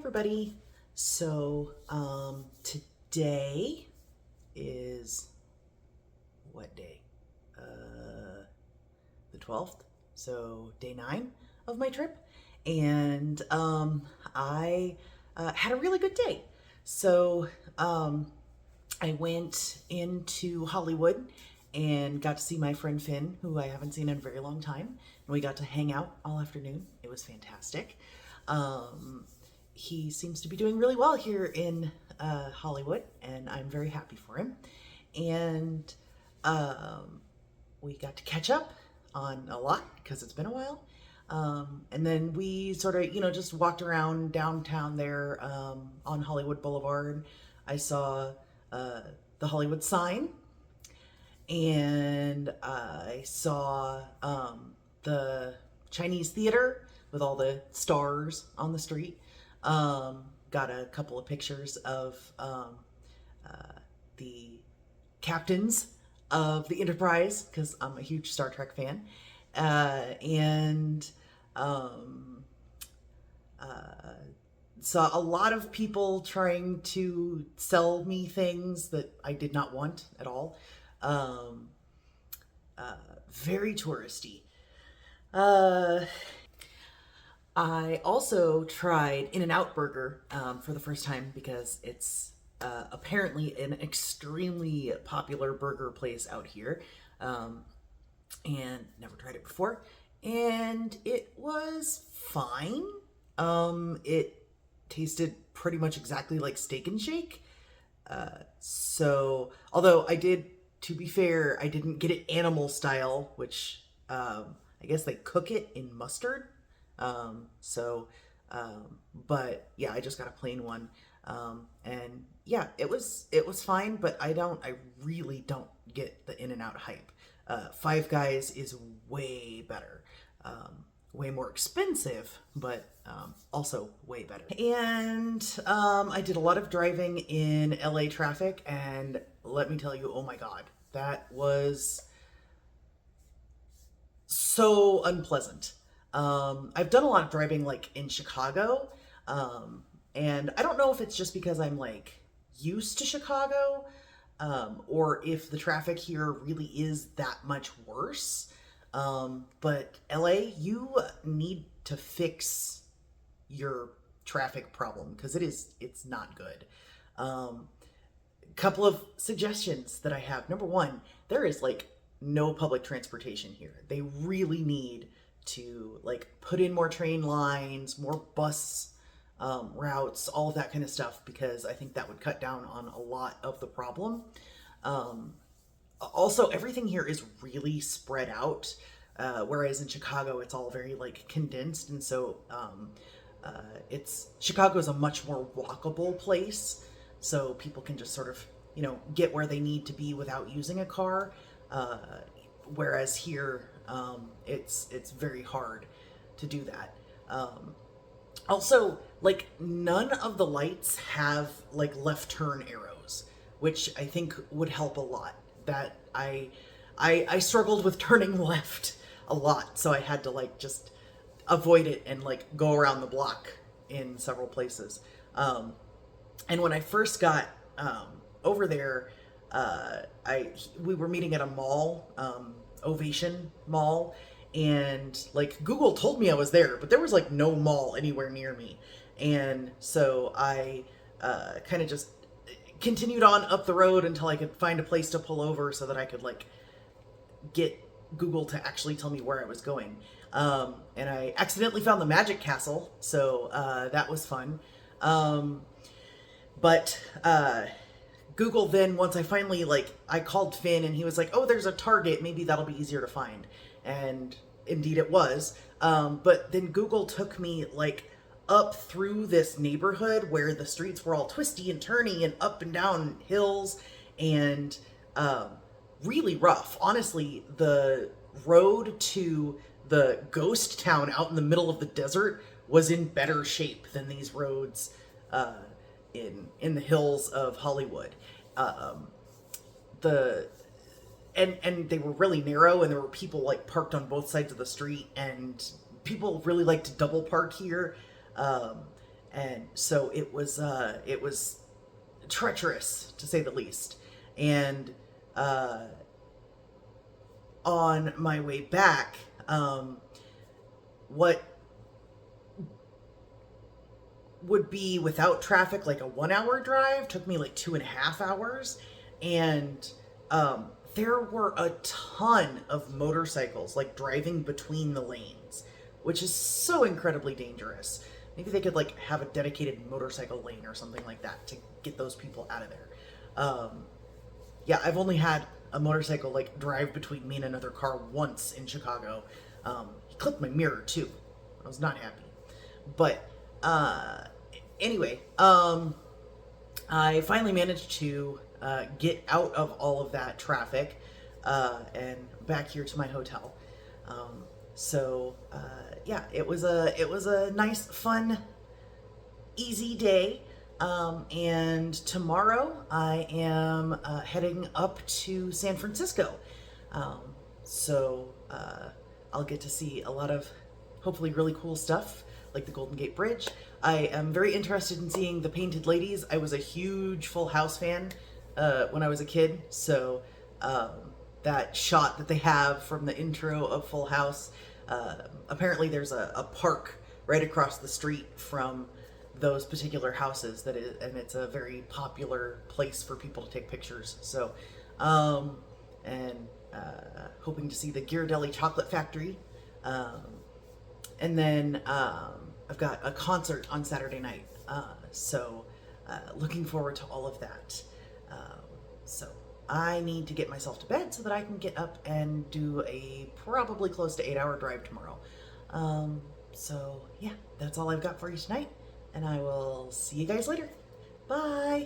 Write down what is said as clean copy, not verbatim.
everybody. So, today is what day? The 12th. So, day 9 of my trip. And I had a really good day. So, I went into Hollywood and got to see my friend Finn, who I haven't seen in a very long time. And we got to hang out all afternoon. It was fantastic. He seems to be doing really well here in Hollywood, and I'm very happy for him. And we got to catch up on a lot because it's been a while. And then we sort of, just walked around downtown there on Hollywood Boulevard. I saw the Hollywood sign, and I saw the Chinese theater with all the stars on the street. Got a couple of pictures of the captains of the Enterprise because I'm a huge Star Trek fan. And saw a lot of people trying to sell me things that I did not want at all. Very touristy. I also tried In-N-Out Burger for the first time because it's apparently an extremely popular burger place out here, and never tried it before, and it was fine. It tasted pretty much exactly like Steak and Shake. So, although to be fair, I didn't get it animal style, which I guess they cook it in mustard. But yeah, I just got a plain one. And yeah, it was fine, but I really don't get the In-N-Out hype. Five Guys is way better. Way more expensive, but also way better. And I did a lot of driving in LA traffic, and let me tell you, oh my God, that was so unpleasant. I've done a lot of driving like in Chicago, and I don't know if it's just because I'm like used to Chicago, or if the traffic here really is that much worse. But LA, you need to fix your traffic problem because it's not good. Couple of suggestions that I have. Number one, there is like no public transportation here. They really need to like put in more train lines, more bus routes, all of that kind of stuff, because I think that would cut down on a lot of the problem. Also, everything here is really spread out, whereas in Chicago it's all very like condensed, and so Chicago is a much more walkable place, so people can just sort of get where they need to be without using a car. Whereas here, it's very hard to do that. Also, like, none of the lights have like left turn arrows, which I think would help a lot. That I struggled with turning left a lot, so I had to like just avoid it and like go around the block in several places. And when I first got over there, we were meeting at a mall, Ovation Mall, and like Google told me I was there, but there was like no mall anywhere near me. And so I kind of just continued on up the road until I could find a place to pull over so that I could like get Google to actually tell me where I was going. And I accidentally found the Magic Castle, so that was fun. But Google then, once I finally, I called Finn and he was like, oh, there's a Target, maybe that'll be easier to find. And indeed it was. But then Google took me up through this neighborhood where the streets were all twisty and turny and up and down hills and really rough. Honestly, the road to the ghost town out in the middle of the desert was in better shape than these roads in the hills of Hollywood. And they were really narrow, and there were people parked on both sides of the street, and people really like to double park here. And so it was treacherous to say the least. And on my way back, what would be without traffic like a 1 hour drive took me like 2.5 hours. And there were a ton of motorcycles like driving between the lanes, which is so incredibly dangerous. Maybe they could like have a dedicated motorcycle lane or something like that to get those people out of there. Yeah, I've only had a motorcycle like drive between me and another car once in Chicago. He clipped my mirror too. I was not happy. But anyway, I finally managed to get out of all of that traffic and back here to my hotel. So yeah, it was a nice, fun, easy day. And tomorrow I am heading up to San Francisco. So I'll get to see a lot of hopefully really cool stuff like the Golden Gate Bridge. I am very interested in seeing the Painted Ladies. I was a huge Full House fan when I was a kid, so that shot that they have from the intro of Full House, apparently there's a park right across the street from those particular houses and it's a very popular place for people to take pictures. So hoping to see the Ghirardelli Chocolate Factory, and then I've got a concert on Saturday night, so looking forward to all of that. So I need to get myself to bed so that I can get up and do a probably close to 8 hour drive tomorrow. So yeah, that's all I've got for you tonight, and I will see you guys later. Bye.